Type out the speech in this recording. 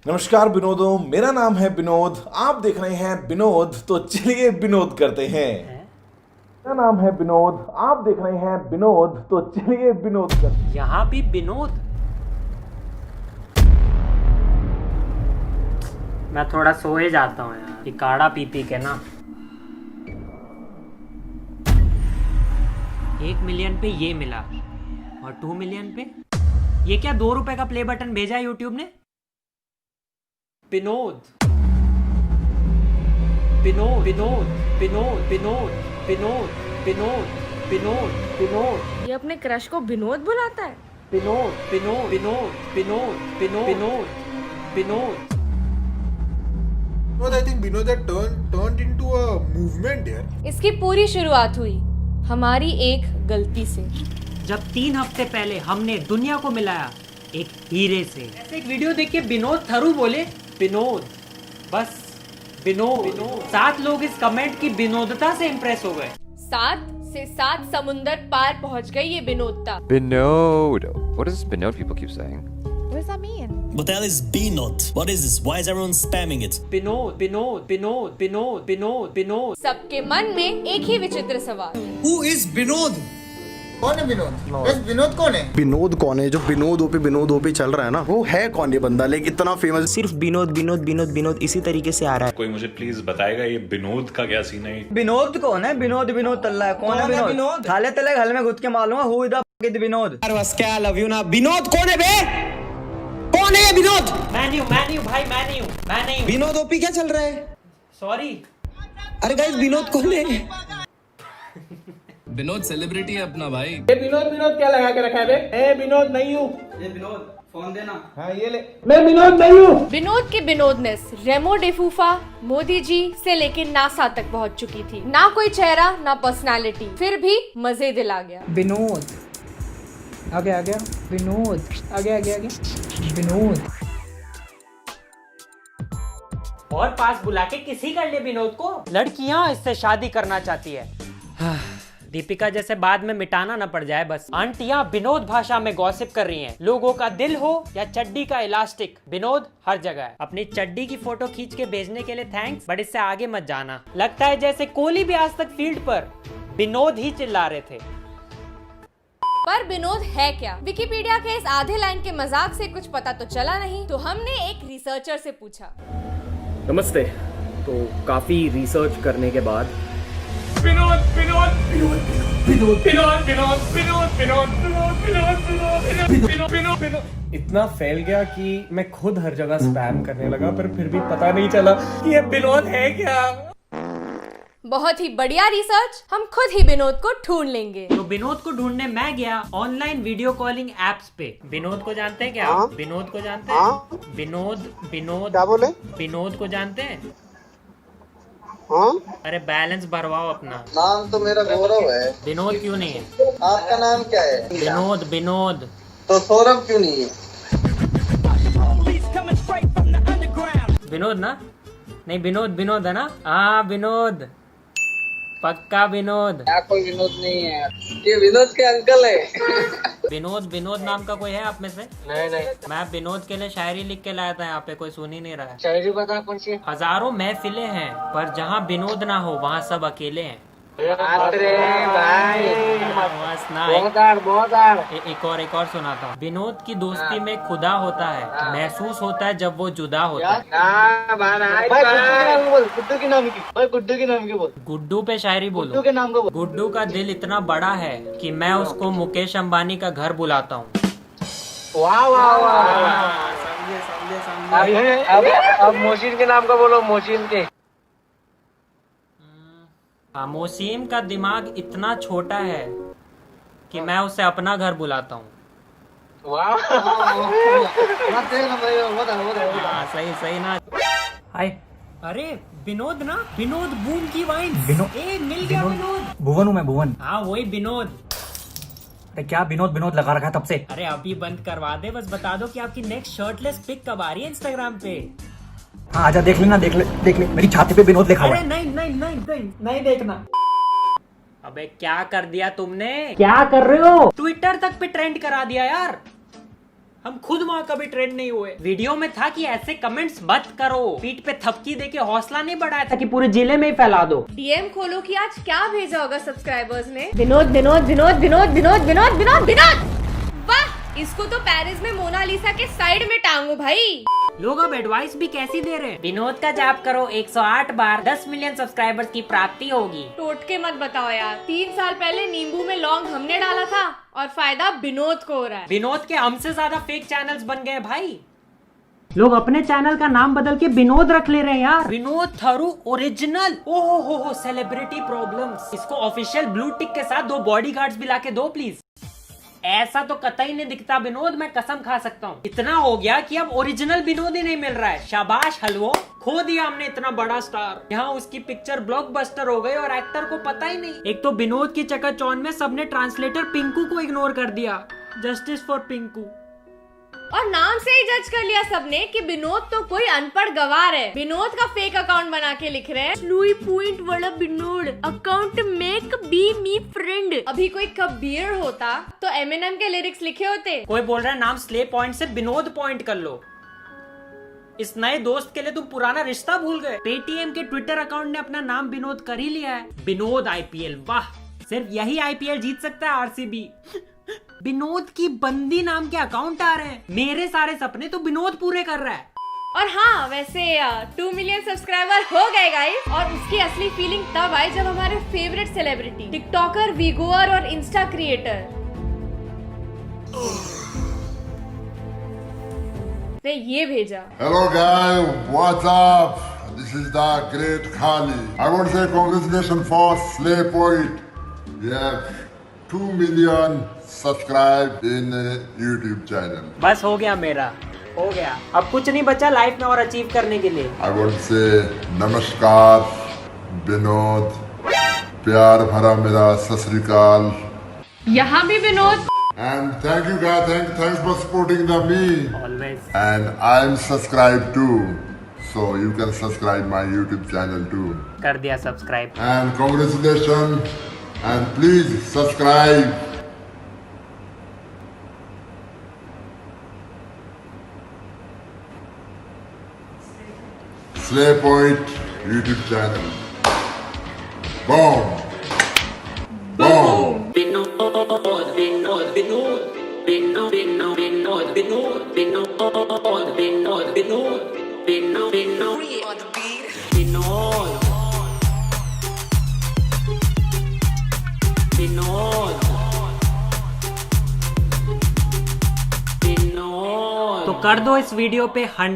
नमस्कार विनोदों, मेरा नाम है विनोद। आप देख रहे हैं विनोद, तो चलिए विनोद करते हैं। मेरा नाम है विनोद, आप देख रहे हैं विनोद, तो चलिए विनोद करते हैं। यहाँ भी विनोद। मैं थोड़ा सोए जाता हूँ यार, ये काढ़ा पी पी के ना। 1 मिलियन पे ये मिला और 2 मिलियन पे ये क्या 2 रुपए का प्ले बटन भेजा है यूट्यूब ने। विनोद विनोद विनोद विनोद विनोद विनोद विनोद विनोद विनोद। ये अपने क्रश को विनोद बुलाता है। Vinod Vinod Vinod Vinod Vinod Vinod Vinod. I think Vinod had turned into a movement here. इसकी पूरी शुरुआत हुई हमारी एक गलती से। जब 3 हफ्ते पहले हमने दुनिया को मिलाया एक हीरे से। ऐसे एक वीडियो देख के विनोद थरू बोले विनोद, बस विनोद। 7 लोग इस कमेंट की विनोदता से इम्प्रेस हो गए। 7 से 7 समुंदर पार पहुंच गई ये विनोदता। Binod. What does Binod people keep saying? What does that mean? What the hell is B-Note? What is this? Why is everyone spamming it? Vinod Vinod Vinod Vinod Vinod Vinod. सबके मन में एक ही विचित्र सवाल, Who is Vinod? कौन है विनोद? बस विनोद कौन है? विनोद कौन है? जो विनोद ओपी चल रहा है ना, वो है कौन ये बंदा? लेकिन इतना फेमस सिर्फ विनोद विनोद विनोद विनोद इसी तरीके से आ रहा है। कोई मुझे प्लीज बताएगा ये विनोद का क्या सीन है? विनोद कौन है? विनोद विनोद तल्ला है। कौन है विनोद? थाले तले घर में घुस के मालूम है हु इज द विनोद। बस क्या लव यू ना। विनोद कौन है बे? कौन है ये विनोद? मैं नहीं हूँ। विनोद ओपी क्या चल रहा है? सॉरी। अरे गाइस विनोद कौन है? विनोद सेलिब्रिटी है अपना भाई। ये विनोद क्या लगा के रखा है बे? ए विनोद नहीं हूँ। ये विनोद फोन देना। हाँ ये ले। मैं विनोद नहीं हूँ। विनोद की विनोदनेस रेमो डिफूफा, मोदी जी से लेकर नासा तक पहुंच चुकी थी। ना कोई चेहरा ना पर्सनालिटी, फिर भी मजे दिला गया। विनोद आ गया विनोद आ गया विनोद। और पास बुला के किसी कर ले विनोद को। लड़कियां इससे शादी करना चाहती है। दीपिका जैसे बाद में मिटाना ना पड़ जाए बस। आंटियां विनोद भाषा में गॉसिप कर रही हैं। लोगों का दिल हो या चड्डी का इलास्टिक, विनोद हर जगह है। अपनी चड्डी की फोटो खींच के भेजने के लिए थैंक्स, बट इससे आगे मत जाना। लगता है जैसे कोहली भी आज तक फील्ड पर विनोद ही चिल्ला रहे थे। पर विनोद है क्या? विकिपीडिया के इस आधे लाइन के मजाक से कुछ पता तो चला नहीं, तो हमने एक रिसर्चर से पूछा। नमस्ते। तो काफी रिसर्च करने के बाद इतना फैल गया कि मैं खुद हर जगह स्पैम करने लगा, पर फिर भी पता नहीं चला कि ये विनोद है क्या। बहुत ही बढ़िया रिसर्च, हम खुद ही विनोद को ढूंढ लेंगे। तो विनोद को ढूंढने मैं गया ऑनलाइन वीडियो कॉलिंग एप्स पे। विनोद को जानते हैं क्या? विनोद को जानते हैं? विनोद क्या बोले? विनोद को जानते हैं? हाँ? अरे बैलेंस भरवाओ अपना। नाम तो मेरा गौरव है। विनोद क्यों नहीं है? आपका नाम क्या है? विनोद। तो सौरभ क्यों नहीं है? विनोद ना? नहीं विनोद है ना? हाँ विनोद, पक्का विनोद। यहाँ कोई विनोद नहीं है, ये विनोद के अंकल है। विनोद नाम का कोई है आप में से? नहीं। मैं विनोद के लिए शायरी लिख के लाया था, यहाँ पे कोई सुन ही नहीं रहा है। शायरी बता कौन सी? हजारों महफिलें हैं पर जहाँ विनोद ना हो वहाँ सब अकेले हैं। अरे भाई बस ना, एक और सुनाता हूँ। विनोद की दोस्ती में खुदा होता है, महसूस होता है जब वो जुदा होता है। गुड्डू के नाम की बोल। गुड्डू पे शायरी बोलो। गुड्डू के नाम को बोल। गुड्डू का दिल इतना बड़ा है कि मैं उसको मुकेश अंबानी का घर बुलाता हूँ। अब मोहसिन के नाम का बोलो। मोहसिन के मोसीम का दिमाग इतना छोटा है कि मैं उसे अपना घर बुलाता हूँ। सही ना। हाय अरे विनोद ना? विनोद बूम की वाइन। मिल गया विनोद। भुवन हूँ मैं, भुवन। हाँ वही विनोद। अरे क्या विनोद लगा रखा है तब से। अरे अभी बंद करवा दे, बस बता दो कि आपकी नेक्स्ट शर्टलेस पिक कब आ रही है इंस्टाग्राम पे। हाँ आजा, देख ले मेरी छाती पे विनोद लिखा हुआ है। नहीं देखना। अबे क्या कर दिया तुमने? क्या कर रहे हो? ट्विटर तक पे ट्रेंड करा दिया यार। हम खुद वहाँ कभी ट्रेंड नहीं हुए। वीडियो में था कि ऐसे कमेंट्स मत करो, पीठ पे थपकी देके हौसला नहीं बढ़ाया था कि पूरे जिले में ही फैला दो। डीएम खोलो कि आज क्या भेजा होगा सब्सक्राइबर्स ने। विनोद विनोद विनोद विनोद विनोद विनोद विनोद विनोद, वाह, इसको तो पेरिस में मोनालिसा के साइड में टांगो भाई। लोग अब एडवाइस भी कैसी दे रहे हैं। विनोद का जाप करो 108 बार, 10 मिलियन सब्सक्राइबर्स की प्राप्ति होगी। टोटके मत बताओ यार, 3 साल पहले नींबू में लौंग हमने डाला था और फायदा विनोद को हो रहा है। विनोद के हमसे ज्यादा फेक चैनल्स बन गए भाई। लोग अपने चैनल का नाम बदल के विनोद रख ले रहे हैं यार। विनोद थारू ओरिजिनल। ओहो हो सेलिब्रिटी प्रॉब्लम्स। इसको ऑफिशियल ब्लू टिक के साथ 2 बॉडीगार्ड्स भी लाके दो प्लीज। ऐसा तो कतई नहीं दिखता विनोद, मैं कसम खा सकता हूँ। इतना हो गया कि अब ओरिजिनल विनोद ही नहीं मिल रहा है। शाबाश हलवो, खो दिया हमने इतना बड़ा स्टार। यहाँ उसकी पिक्चर ब्लॉकबस्टर हो गई और एक्टर को पता ही नहीं। एक तो विनोद की चकाचौंध में सबने ट्रांसलेटर पिंकू को इग्नोर कर दिया। Justice for Pinku. और नाम से ही जज कर लिया सबने कि विनोद तो कोई अनपढ़ गवार है। विनोद का फेक अकाउंट बना के लिख रहे हैं लुई पॉइंट वाला Vinod account make be me friend. अभी कोई कबीर होता तो एमिनेम के लिरिक्स लिखे होते। कोई बोल रहा है नाम स्ले पॉइंट से विनोद पॉइंट कर लो। इस नए दोस्त के लिए तुम पुराना रिश्ता भूल गए। पेटीएम के ट्विटर अकाउंट ने अपना नाम विनोद कर ही लिया है। विनोद आईपीएल, वाह, सिर्फ यही आईपीएल जीत सकता है आरसीबी। विनोद की बंदी नाम के अकाउंट आ रहे हैं। मेरे सारे सपने तो विनोद पूरे कर रहा है। और हाँ, वैसे 2 मिलियन सब्सक्राइबर हो गए गाइस। और उसकी असली फीलिंग तब आई जब हमारे फेवरेट सेलिब्रिटी टिकटॉकर, वीगोअर और इंस्टा क्रिएटर ने ये भेजा। Hello guys, what's up? This is the great Khali. I want to say congratulations for Slay Point. We have 2 million subscribed in YouTube channel. बस हो गया मेरा, हो गया। अब कुछ नहीं बचा लाइफ में और अचीव करने के लिए। I want to say नमस्कार विनोद, प्यार भरा मेरा सत श्री अकाल। यहाँ भी Vinod. And thank you guys, thanks for supporting me. Always. And I'm subscribed too, so you can subscribe my YouTube channel too. कर दिया subscribe. And congratulations, and please subscribe. Slay Point YouTube channel. Boom. Boom. तो कर दो इस video पे 100